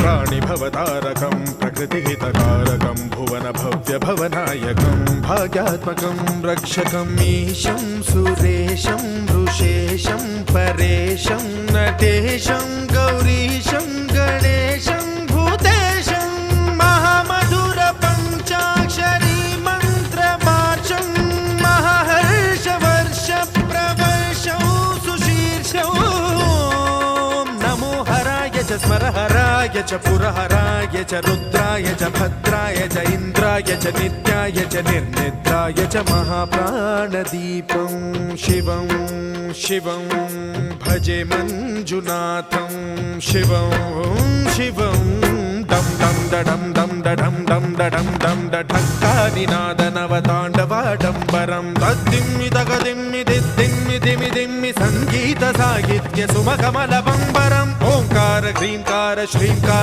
प्राणिभवतारकं प्रकृतिहितकारकं भुवनभव्यभवनायकं भाग्यात्मकं रक्षकं ईशं सुरेशं वृषेशं परेशं नटेशं गौरीशं गणेशं भूतेशं महामधुर पञ्चाक्षरी मन्त्रमार्चं महाहर्षवर्ष प्रवर्षौ सुशीर्षौ नमो हराय च स्मरहराय च पुरहराय च रुद्राय च भद्राय च इन्द्राय च नित्याय च निर्निद्राय च महाप्राणदीपं शिवं शिवं भजे मञ्जुनाथं शिवं शिवं दं दं दडं दं दडं दं दडं दं दढक्कानिनादनवताण्डवाडम्बरं तद्दिम्मि तगदिम्मि दिद्दिम्मि दिमि दिम्मि सङ्गीतसाहित्य सुमकमलबम्बरम् ओङ्कार ह्रीङ्कार श्रीङ्कार